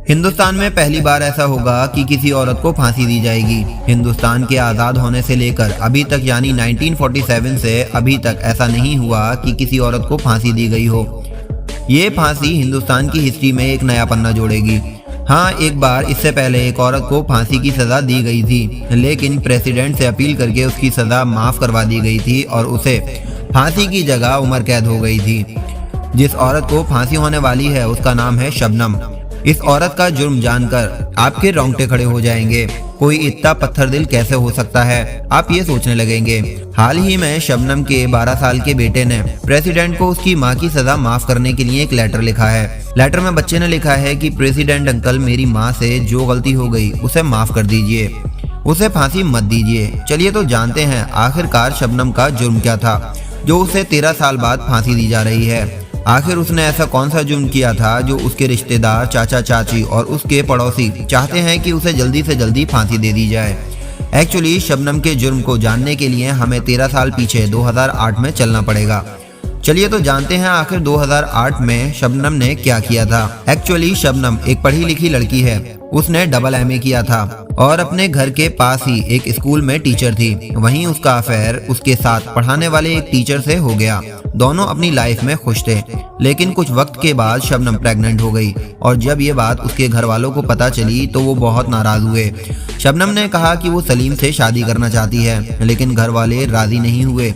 हिंदुस्तान में पहली बार ऐसा होगा कि किसी औरत को फांसी दी जाएगी। हिंदुस्तान के आज़ाद होने से लेकर अभी तक यानी 1947 से अभी तक ऐसा नहीं हुआ कि किसी औरत को फांसी दी गई हो। ये फांसी हिंदुस्तान की हिस्ट्री में एक नया पन्ना जोड़ेगी। हाँ, एक बार इससे पहले एक औरत को फांसी की सज़ा दी गई थी, लेकिन प्रेसिडेंट से अपील करके उसकी सज़ा माफ़ करवा दी गई थी और उसे फांसी की जगह उम्र कैद हो गई थी। जिस औरत को फांसी होने वाली है उसका नाम है शबनम। इस औरत का जुर्म जानकर आपके रोंगटे खड़े हो जाएंगे। कोई इतना पत्थर दिल कैसे हो सकता है, आप ये सोचने लगेंगे। हाल ही में शबनम के 12 साल के बेटे ने प्रेसिडेंट को उसकी मां की सजा माफ करने के लिए एक लेटर लिखा है। लेटर में बच्चे ने लिखा है कि प्रेसिडेंट अंकल, मेरी मां से जो गलती हो गई उसे माफ कर दीजिए, उसे फांसी मत दीजिए। चलिए तो जानते हैं आखिरकार शबनम का जुर्म क्या था जो उसे 13 साल बाद फांसी दी जा रही है। आखिर उसने ऐसा कौन सा जुर्म किया था जो उसके रिश्तेदार, चाचा चाची और उसके पड़ोसी चाहते हैं कि उसे जल्दी से जल्दी फांसी दे दी जाए। एक्चुअली शबनम के जुर्म को जानने के लिए हमें 13 साल पीछे 2008 में चलना पड़ेगा। चलिए तो जानते हैं आखिर 2008 में शबनम ने क्या किया था। एक्चुअली शबनम एक पढ़ी लिखी लड़की है। उसने डबल MA किया था और अपने घर के पास ही एक स्कूल में टीचर थी। वहीं उसका अफेयर उसके साथ पढ़ाने वाले एक टीचर से हो गया। दोनों अपनी लाइफ में खुश थे, लेकिन कुछ वक्त के बाद शबनम प्रेग्नेंट हो गई और जब ये बात उसके घर वालों को पता चली तो वो बहुत नाराज हुए। शबनम ने कहा कि वो सलीम से शादी करना चाहती है, लेकिन घर वाले राजी नहीं हुए।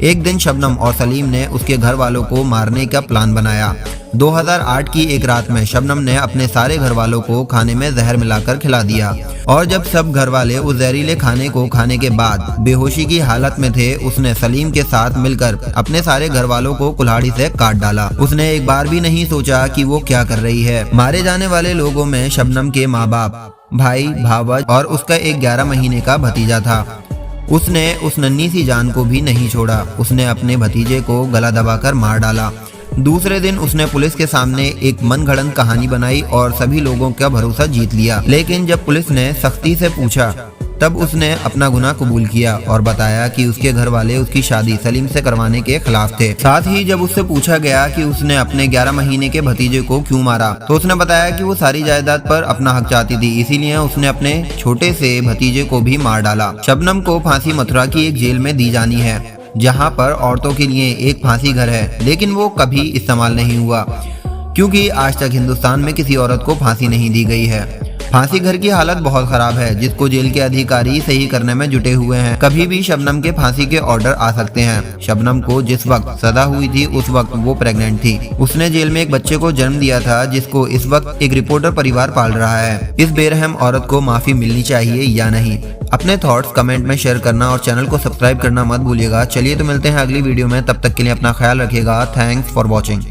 एक दिन शबनम और सलीम ने उसके घर वालों को मारने का प्लान बनाया। 2008 की एक रात में शबनम ने अपने सारे घर वालों को खाने में जहर मिलाकर खिला दिया और जब सब घर वाले उस जहरीले खाने को खाने के बाद बेहोशी की हालत में थे, उसने सलीम के साथ मिलकर अपने सारे घर वालों को कुल्हाड़ी से काट डाला। उसने एक बार भी नहीं सोचा कि वो क्या कर रही है। मारे जाने वाले लोगों में शबनम के माँ बाप, भाई, भावज और उसका एक 11 महीने का भतीजा था। उसने उस नन्ही सी जान को भी नहीं छोड़ा। उसने अपने भतीजे को गला दबाकर मार डाला। दूसरे दिन उसने पुलिस के सामने एक मनगढ़ंत कहानी बनाई और सभी लोगों का भरोसा जीत लिया। लेकिन जब पुलिस ने सख्ती से पूछा तब उसने अपना गुनाह कबूल किया और बताया कि उसके घर वाले उसकी शादी सलीम से करवाने के खिलाफ थे। साथ ही जब उससे पूछा गया कि उसने अपने 11 महीने के भतीजे को क्यों मारा तो उसने बताया कि वो सारी जायदाद पर अपना हक चाहती थी, इसीलिए उसने अपने छोटे से भतीजे को भी मार डाला। शबनम को फांसी मथुरा की एक जेल में दी जानी है, जहाँ पर औरतों के लिए एक फांसी घर है, लेकिन वो कभी इस्तेमाल नहीं हुआ क्योंकि आज तक हिंदुस्तान में किसी औरत को फांसी नहीं दी गई है। फांसी घर की हालत बहुत खराब है, जिसको जेल के अधिकारी सही करने में जुटे हुए हैं। कभी भी शबनम के फांसी के ऑर्डर आ सकते हैं। शबनम को जिस वक्त सजा हुई थी उस वक्त वो प्रेग्नेंट थी। उसने जेल में एक बच्चे को जन्म दिया था जिसको इस वक्त एक रिपोर्टर परिवार पाल रहा है। इस बेरहम औरत को माफी मिलनी चाहिए या नहीं? अपने थॉट्स कमेंट में शेयर करना और चैनल को सब्सक्राइब करना मत भूलिएगा। चलिए तो मिलते हैं अगली वीडियो में, तब तक के लिए अपना ख्याल रखिएगा। Thanks for watching.